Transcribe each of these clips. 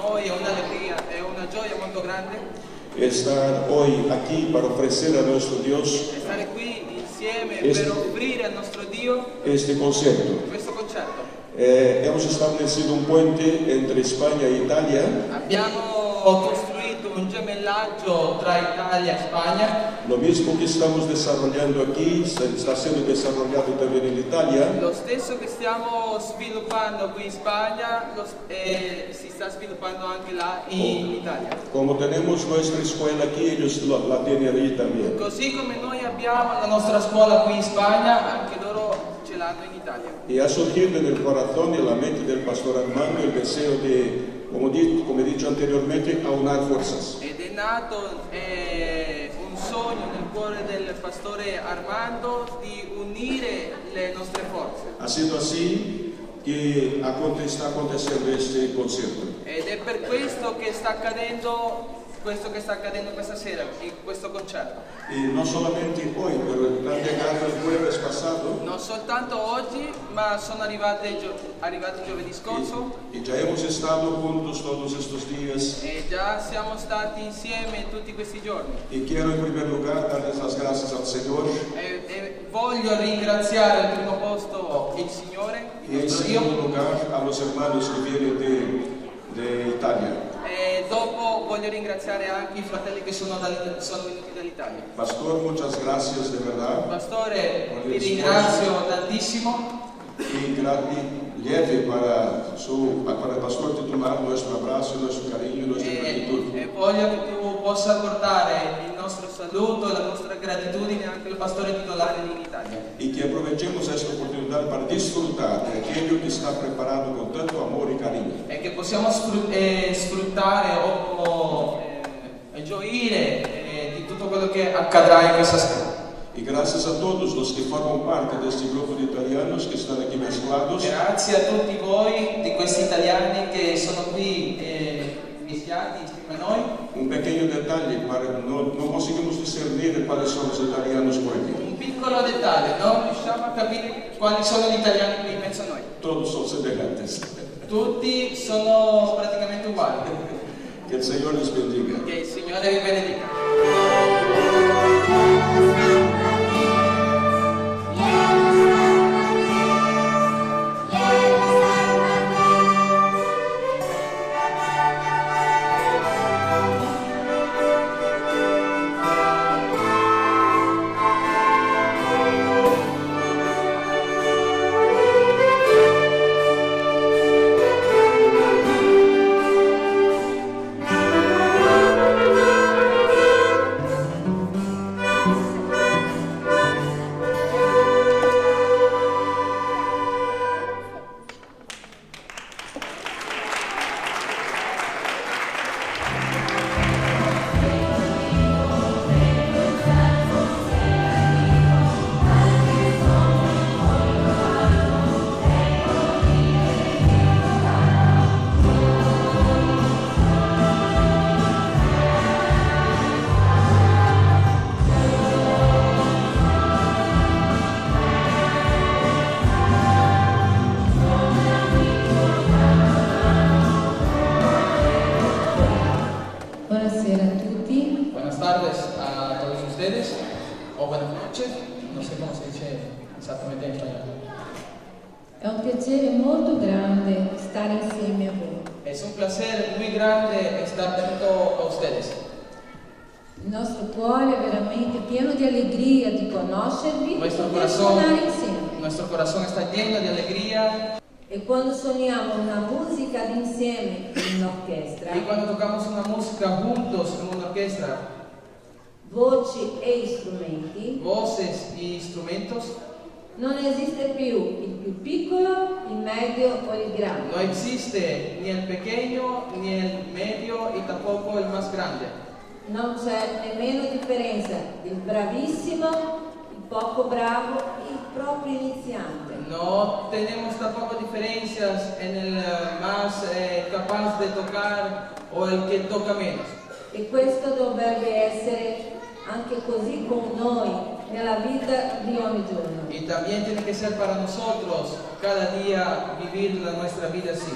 noi è un'allegria, è una gioia molto grande estar hoy aquí para ofrecer a nuestro Dios stare qui insieme per offrire al nostro Dio este concierto. questo concerto. Hemos establecido un puente entre España e Italia. Abbiamo costruito un gemellaggio tra Italia e Spagna. Lo mismo que estamos desarrollando aquí está siendo desarrollado también en Italia. Lo stesso che stiamo sviluppando qui in Spagna si sta sviluppando anche là in Italia. Como tenemos nuestra escuela aquí, ellos la tienen allí también. Così come noi abbiamo la nostra scuola qui in Spagna, anche loro ce l'hanno in Italia. Y ha surgido en el corazón y en la mente del pastor Armando el deseo de, como he dicho anteriormente, aunar fuerzas. Ed è nato un sogno nel cuore del pastore Armando di unire le nostre forze. Ha sido así que está aconteciendo este concierto. Ed è per questo che sta accadendo questa sera, in questo concerto. Y no solamente hoy, pero han llegado el jueves pasado. Non soltanto oggi, ma sono arrivati giovedì scorso. Y ya hemos estado juntos todos estos días. E già siamo stati insieme tutti questi giorni. Y quiero en primer lugar darles las gracias al Señor. E voglio ringraziare al primo posto il Signore, Y en segundo lugar a los hermanos que vienen de Italia. e dopo voglio ringraziare anche i fratelli che sono venuti dall'Italia. Pastor, muchas gracias de verdad. Pastore, ti ringrazio tantissimo. Y lleve para el pastor titular nuestro abrazo, nuestro cariño, nuestra gratitud. E voglio che tu possa portare il nostro saluto, la nostra gratitudine anche al pastore titolare in Italia. Y que aprovechemos esta oportunidad para disfrutar de aquello que está preparado con tanto amor y cariño. E che possiamo sfruttare o gioire di tutto quello che accadrà in questa sera. Y gracias a todos los que forman parte de este grupo de italianos que están aquí mezclados. Grazie a tutti voi di questi italiani che sono qui mischiati insieme a noi. Un pequeño detalle, no conseguimos discernir cuáles son los italianos por aquí. Un piccolo dettaglio, non riusciamo a capire quali sono gli italiani qui in mezzo a noi. Todos son semejantes. Tutti sono praticamente uguali. Que el Señor les bendiga. Che il Signore vi benedica. O buenas noches, no sé cómo se dice exactamente en español. È un piacere molto grande stare insieme a voi. Es un placer muy grande estar junto a ustedes. Il nostro cuore è veramente pieno di allegria di conoscervi e Nuestro poter suonare insieme. nuestro corazón está lleno de alegría. E quando suoniamo una musica d'insieme in orchestra, Y cuando tocamos una música juntos en una orquesta, voci e strumenti, voces y instrumentos, non esiste più il più piccolo, il medio o il grande. no existe ni el pequeño, ni el medio y tampoco el más grande. Non c'è nemmeno differenza il bravissimo, il poco bravo, il proprio iniziante. No tenemos tampoco diferencias en el más capaz de tocar o el que toca menos. E questo dovrebbe essere anche così con noi nella vita di ogni giorno. Y también tiene que ser para nosotros cada día vivir nuestra vida así.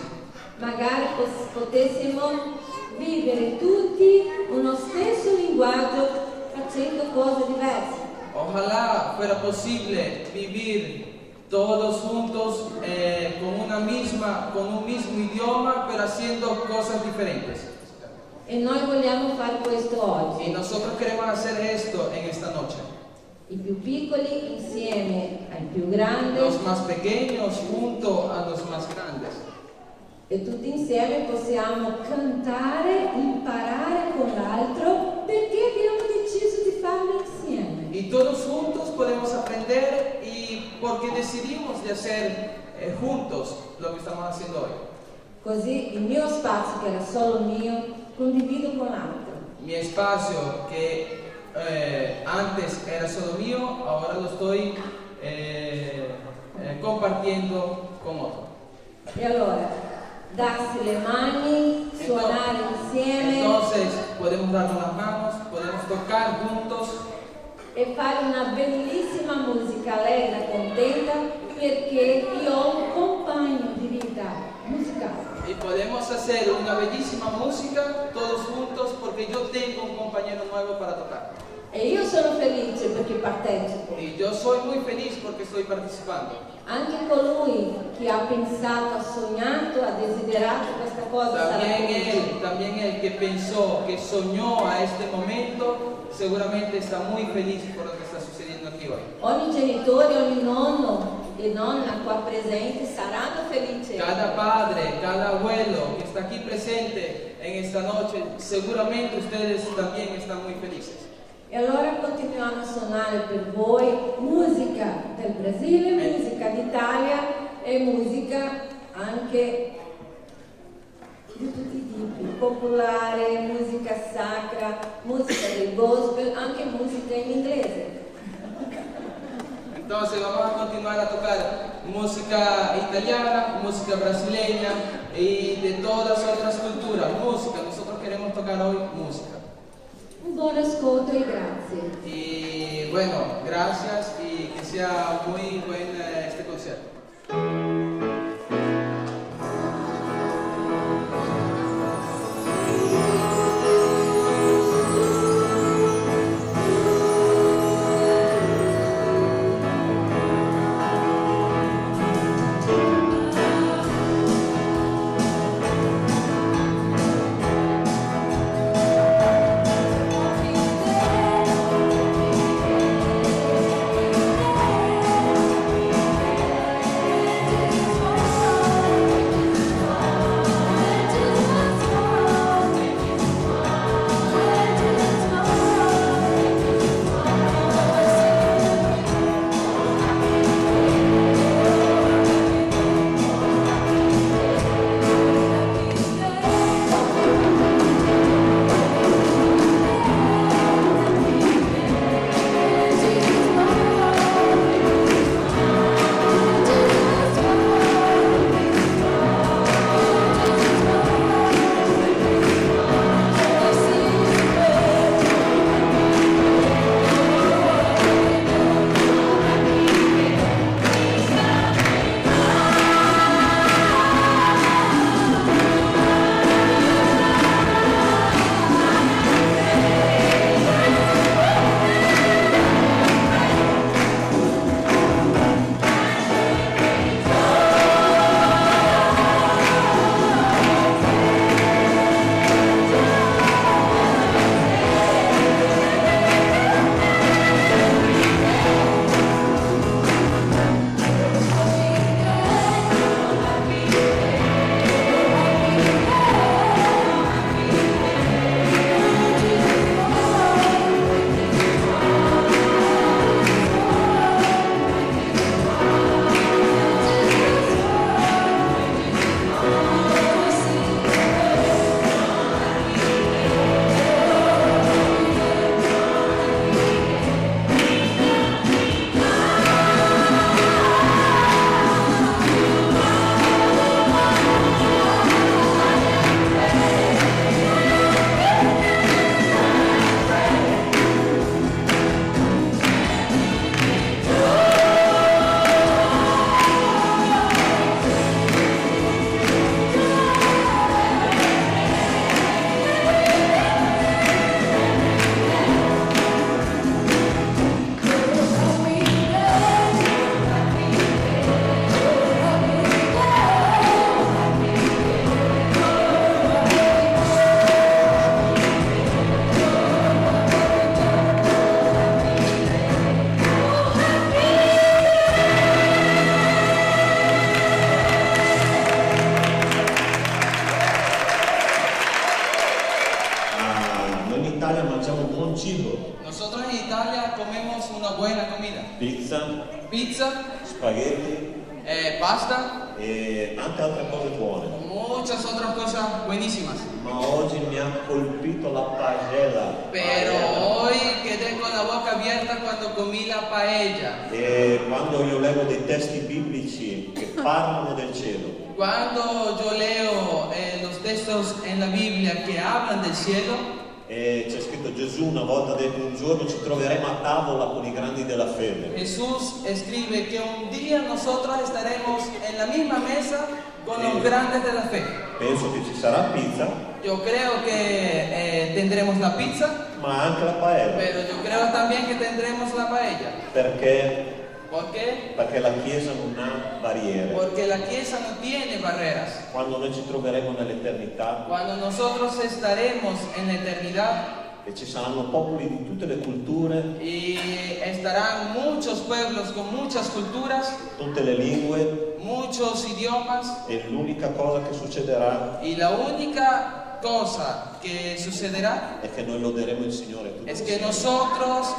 magari potessimo vivere tutti uno stesso linguaggio facendo cose diverse. Ojalá fuera posible vivir todos juntos con un mismo idioma, pero haciendo cosas diferentes. E noi vogliamo fare questo oggi. Y nosotros queremos hacer esto en esta noche. I più piccoli insieme ai più grandi Los más pequeños junto a los más grandes. e tutti insieme possiamo cantare, imparare con l'altro perché abbiamo deciso di farlo insieme. Y todos juntos podemos aprender y porque decidimos de hacer juntos lo que estamos haciendo hoy. Così il mio spazio, che era solo mio, condivido con l'altro. Mi espacio que antes era solo mío, ahora lo estoy compartiendo con otro. E allora, darsi le mani, suonare insieme Entonces podemos darnos las manos, podemos tocar juntos e fare una bellissima musica allegra, contenta, perché io ho un compagno di vita musicale. y podemos hacer una bellísima música todos juntos porque yo tengo un compañero nuevo para tocar. E io sono felice perché partecipo. Y yo soy muy feliz porque estoy participando. Anche colui che ha pensato, ha sognato, ha desiderato questa cosa sarà felice. También él que pensó, que soñó a este momento, seguramente está muy feliz por lo que está sucediendo aquí hoy. Ogni genitore, ogni nonno e nonna qua presenti saranno felici. Cada padre, cada abuelo que está aquí presente en esta noche, seguramente ustedes también están muy felices. E allora continuiamo a suonare per voi musica del Brasile, musica d'Italia e musica anche di tutti i tipi, popolare, musica sacra, musica del gospel, anche musica in inglese. Entonces vamos a continuar a tocar música italiana, música brasileña y de todas otras culturas, música. Nosotros queremos tocar hoy música. Un buon ascolto e grazie. Y bueno, gracias y que sea muy buen este concierto. Thank mangiamo buon cibo, Nosotros en Italia comemos una buena comida. pizza, Spaghetti, spaghetti pasta, e anche altre cose buone. muchas otras cosas buenísimas. Ma oggi mi ha colpito la pagella. Pero hoy quedé con la boca abierta cuando comí la paella. E quando io leggo dei testi biblici che parlano del cielo, Cuando yo leo los textos en la Biblia que hablan del cielo, e c'è scritto Gesù una volta ha detto un giorno ci troveremo a tavola con i grandi della fede. Jesús escribe que un día nosotros estaremos en la misma mesa con los grandes de la fe. Penso che ci sarà pizza, Yo creo que tendremos la pizza, ma anche la paella. pero yo creo también que tendremos la paella. Perché? ¿Por qué? Perché la Chiesa non ha barriere. Porque la Chiesa no tiene barreras. Quando noi ci troveremo nell'eternità Cuando nosotros estaremos en la eternidad e ci saranno popoli di tutte le culture, y estarán muchos pueblos con muchas culturas, tutte le lingue, muchos idiomas, e l'unica cosa che succederà y la única cosa que sucederá è che noi loderemo il Signore tutti es que insieme. nosotros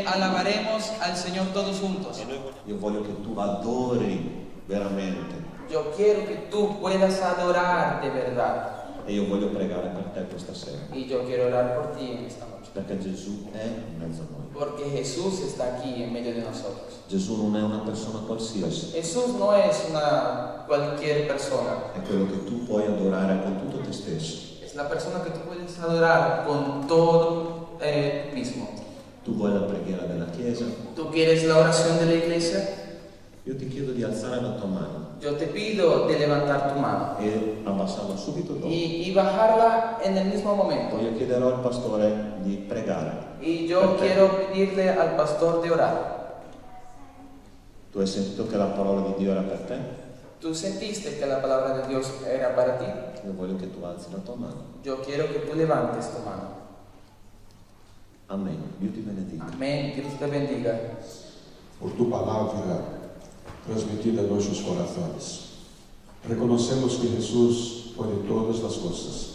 alabaremos al Señor todos juntos. Io voglio che tu adori veramente Yo quiero que tú puedas adorar de verdad. e io voglio pregare per te questa sera, Y yo quiero orar por ti en esta noche. perché Gesù è in mezzo a noi. Porque Jesús está aquí en medio de nosotros. Gesù non è una persona qualsiasi, Jesús no es una cualquier persona. è quello che tu puoi adorare con tutto te stesso. Es la persona que tú puedes adorar con todo tú mismo. Tu vuoi la preghiera della Chiesa? ¿Tú quieres la oración de la iglesia? Io ti chiedo di alzare la tua mano Yo te pido de levantar tu mano e abbassarla subito dopo. y bajarla en el mismo momento. Io chiederò al pastore di pregare. Y yo per te. quiero pedirle al pastor de orar. Tu hai sentito che la parola di Dio era per te? ¿Tú sentiste que la palabra de Dios era para ti? Io voglio che tu alzi la tua mano. Yo quiero que tú levantes tu mano. Amen. Dio ti benedica. Amén. Dios te bendiga. Por tu palabra transmitida a nuestros corazones. Reconocemos que Jesús puede todas las cosas.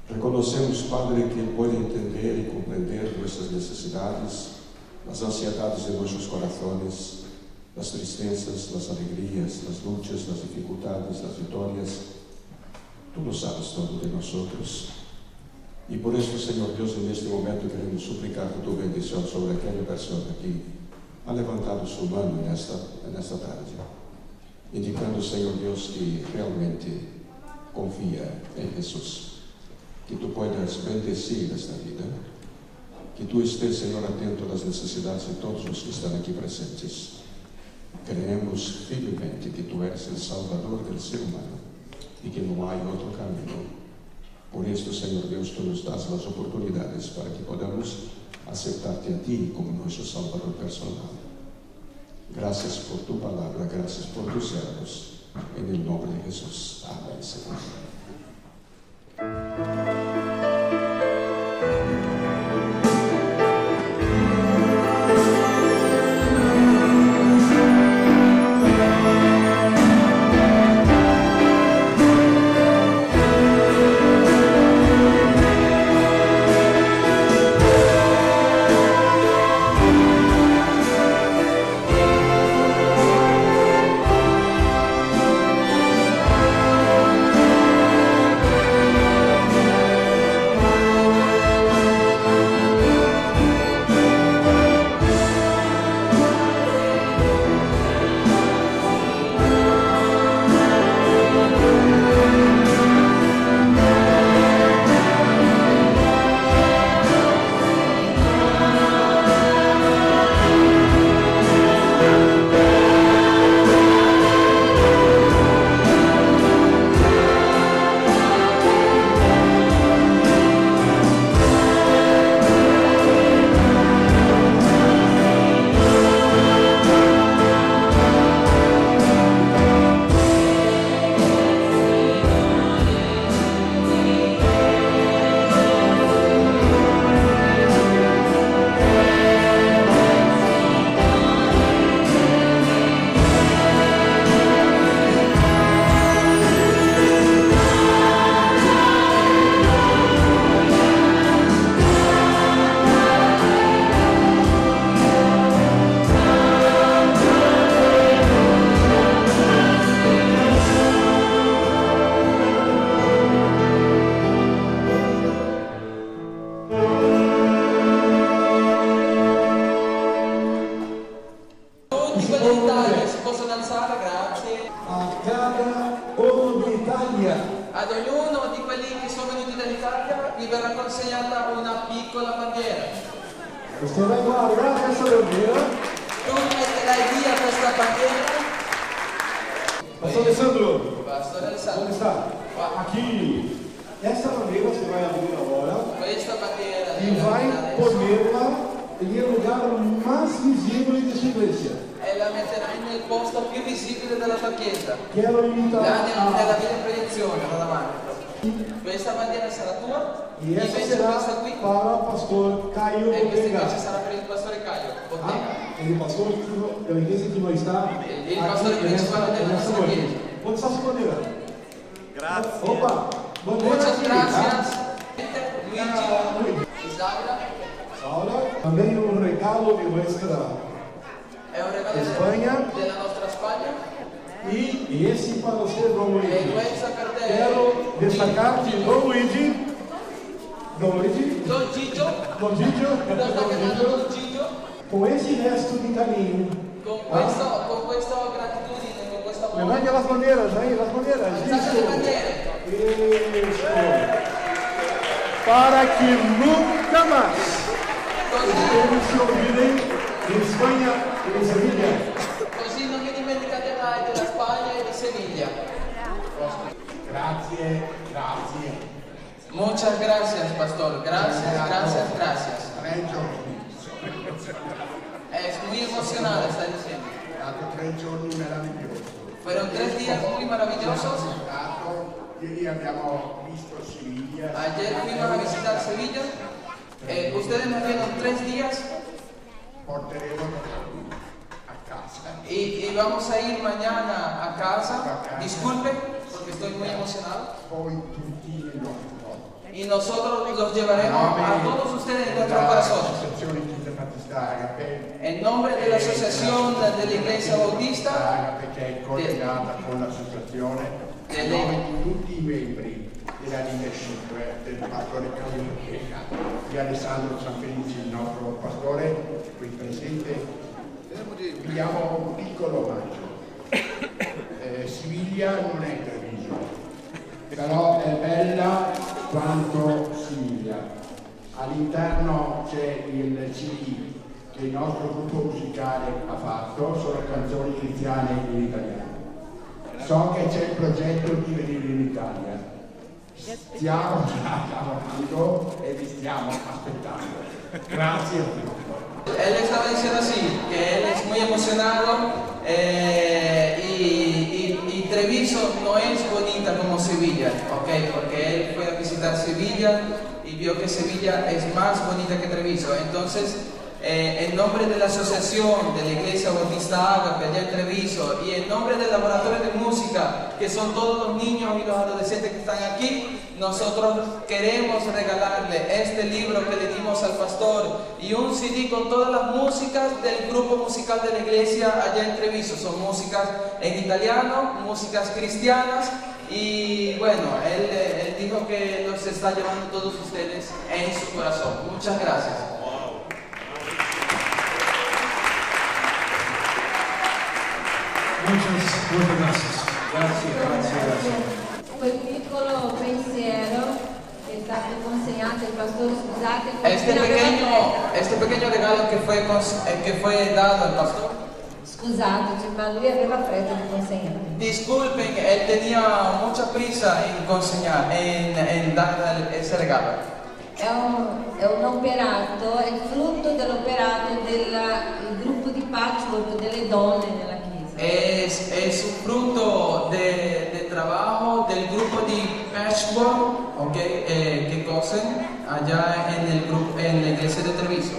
Reconocemos, Padre, que Él puede entender y comprender nuestras necesidades, las ansiedades de nuestros corazones, las tristezas, las alegrías, las luchas, las dificultades, las victorias. Tú lo sabes todo de nosotros. Y por eso, Señor Dios, en este momento queremos suplicar tu bendición sobre aquella persona que ha levantado su mano en esta tarde, indicando, Señor Dios, que realmente confía en Jesús. Que tú puedas bendecir esta vida, que tú estés, Señor, atento a las necesidades de todos los que están aquí presentes. Creemos firmemente que tú eres el Salvador del ser humano y que no hay otro camino. Por esto, Señor Dios, tú nos das las oportunidades para que podamos aceptarte a ti como nuestro Salvador personal. Gracias por tu palabra, gracias por tus servos. En el nombre de Jesús. Amén, Señor. vi verrà consegnata una piccola bandiera. Você vai guardar essa bandeira. Tu metterai via questa bandiera. Pastor Alessandro, Pastor onde Alessandro, está? qua. Aqui. Essa bandeira você vai abrir agora Questa bandiera e vai ponerla em lugar mais visível de sua igreja. e la metterai nel posto più visibile della tua chiesa. Quero invitar Nella a... mia proiezione, da davanti. Questa bandiera sarà tua E essa invece será questa qui para o pastor Caio e questa Bottega. invece sarà per il pastore Caio Bottega. Ele pastor da igreja que não está Il pastore principale della nessa nostra noite. chiesa. Onde está sua bandeira? Grazie. Opa! Bandeira Muchas aqui, gracias, tá? Luigi, Isaura. Ahora, também um recado de nuestra È un regalo Spagna. della nostra Spagna e esse para você, Dom Luigi. e questa per te. Quero destacar que Dom Luigi, Don Gigio, Dom Gigio, lo sta chiamando Don Gigio, com esse gesto de carinho, con questa gratitudine, con questo amore. levante as bandeiras, aí, as bandeiras, Alzate le bandiere, isso, para que nunca mais così, eles se olvidem de Espanha e de Sevilha. così non vi dimenticate mai della Spagna e di Seviglia. Grazie, grazie. Muchas gracias, pastor. Gracias. 3 giorni. Es muy emocionada, está diciendo. Stato 3 giorni meravigliosi. Fueron 3 días muy maravillosos. Ieri abbiamo visto Siviglia. Ayer fuimos a visitar Sevilla. Ustedes nos dieron 3 días Porteremo a casa. y vamos a ir mañana a casa. Disculpe, porque estoy muy emocionado. Poi tutti nel nostro cuore. Y nosotros los llevaremos a todos ustedes en nuestro corazón. L'associazione Chiesa Battista Agape. En nombre de la Asociación de la Iglesia Bautista, Agape che è coordinata con l'associazione. In nome di tutti i membri della leadership del pastore Caio Bottega, di Alessandro Sanfelici, il nostro pastore qui presente, vi diamo un piccolo omaggio. Siviglia non è Treviso, però è bella quanto Siviglia. All'interno c'è il CD che il nostro gruppo musicale ha fatto, sono canzoni cristiane in italiano. So che c'è il progetto di venire in Italia. Stiamo già lavorando e vi stiamo aspettando. Grazie a tutti. él estaba diciendo así, que él es muy emocionado y Treviso no es bonita como Sevilla, ¿ok? Porque él fue a visitar Sevilla y vio que Sevilla es más bonita que Treviso. Entonces, en nombre de la Asociación de la Iglesia Bautista Agape allá en Treviso y en nombre del Laboratorio de Música, que son todos los niños y los adolescentes que están aquí, nosotros queremos regalarle este libro que le dimos al pastor y un CD con todas las músicas del grupo musical de la iglesia allá en Treviso. Son músicas en italiano, músicas cristianas y bueno, él dijo que los está llevando todos ustedes en su corazón. Muchas gracias. Muchas gracias. Grazie. Quel piccolo pensiero che è stato consegnato al pastore, scusate, Este pequeño regalo que fue dado al pastor. Scusateci, ma lui aveva fretta di consegnare. Disculpen, él tenía mucha prisa en conseguir, en dar ese regalo. È un operato, è il frutto dell'operato del gruppo di patchwork delle donne nella chiesa. Es un fruto de trabajo del grupo de patchwork, okay, que cosen allá en la iglesia de Treviso.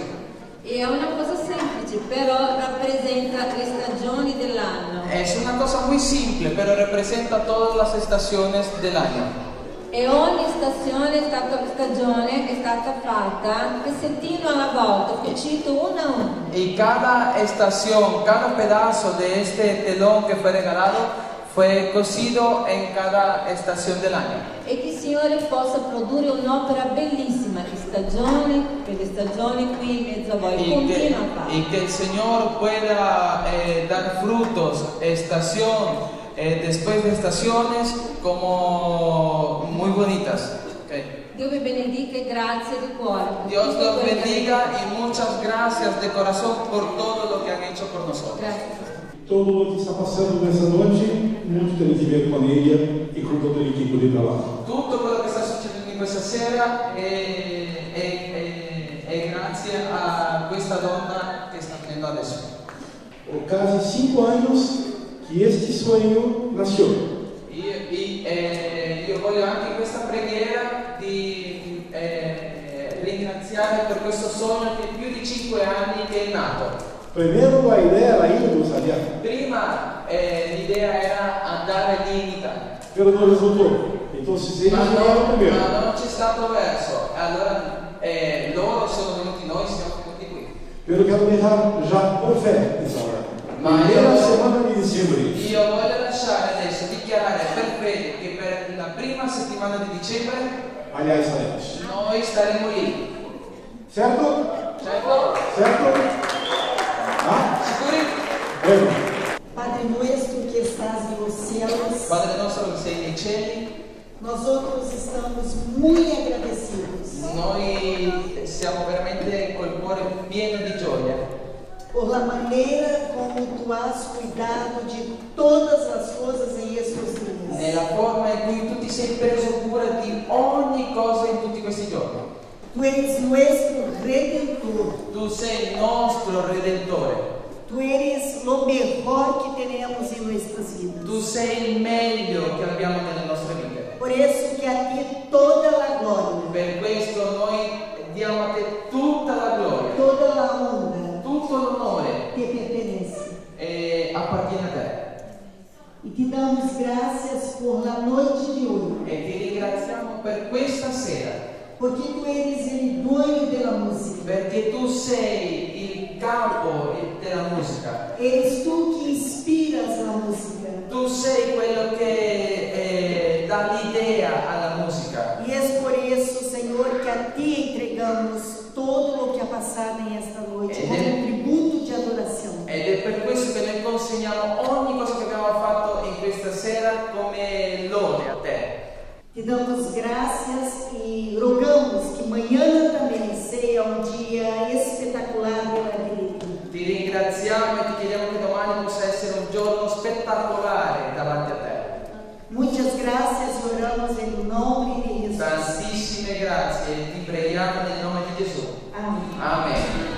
E è una cosa semplice, però rappresenta le stagioni dell'anno. Es una cosa muy simple, pero representa todas las estaciones del año. E ogni stagione è stata fatta un pezzettino alla volta, cucito una a una. Y cada estación, cada pedazo de este telón que fue regalado fue cosido en cada estación del año. E che il Signore possa produrre un'opera bellissima di stagione per le stagioni qui in mezzo a voi. Continua a fare. Y que el Señor pueda dar frutos, después de estaciones como muy bonitas. Okay. Dios me bendiga y gracias de cuore. Dios los bendiga y muchas gracias de corazón por todo lo que han hecho por nosotros. Gracias. Todo o que está passando nessa noite, muito tem a ver com a família e com toda a equipe de trabalho. Tutto quello che sta succedendo in questa sera è grazie a questa donna che sta venendo adesso. Há quase 5 anos que este sonho nasceu. Io voglio anche in questa preghiera di ringraziare per questo sogno che più di 5 anni che è nato. Primeiro, a ideia era ir no Sadiaco, Prima l'idea era andare lì in Italia, pero não resultou. Então, eles vieram primeiro. ma non c'è stato verso. Allora loro sono venuti, noi siamo venuti qui. Pero quero deixar já por fé essa hora. Primeira semana de dezembro. Io voglio lasciare adesso dichiarare per fede che per la prima settimana di dicembre Aliás, estaremos. noi staremo lì. Certo? Certo? Certo? Ah? Sicuri? Bueno. Padre nuestro que estás nos céus, Padre nostro che sei nei cieli, nós outros estamos muito agradecidos noi siamo veramente col cuore pieno di gioia por la maneira como tu has cuidado de todas as coisas em estes dias. nella forma in cui tu ti sei preso cura di ogni cosa in tutti questi giorni. Tu eres nuestro Redentor. Tu sei il nostro Redentore. Tu eres lo mejor que tenemos em nossas vidas. Tu sei il meglio che abbiamo nelle nostre vite. Por isso que a ti toda a glória, Per questo noi diamo a te tutta la gloria, toda a honra tutto l'onore te pertenece. e appartiene a te. E te damos graças por la noite de hoje, E ti ringraziamo per questa sera, porque tu eres el dueño de la música. perché tu sei il capo della musica. Eres tu que inspiras a música. Tu sei quello che dà l'idea alla musica. E é por isso, Senhor, que a ti entregamos todo o que ha passado nesta noite, como um tributo de adoração. Ed è per questo che noi consegniamo ogni cosa che abbiamo fatto in questa sera come lode a te. Te damos graças e rogamos que amanhã também seja um dia espetacular para ti. Ti ringraziamo e ti chiediamo che domani possa essere un giorno spettacolare davanti a te. Muitas graças e oramos em nome de Jesus. Tantissime grazie e ti preghiamo nel nome di Gesù. Amém. Amen.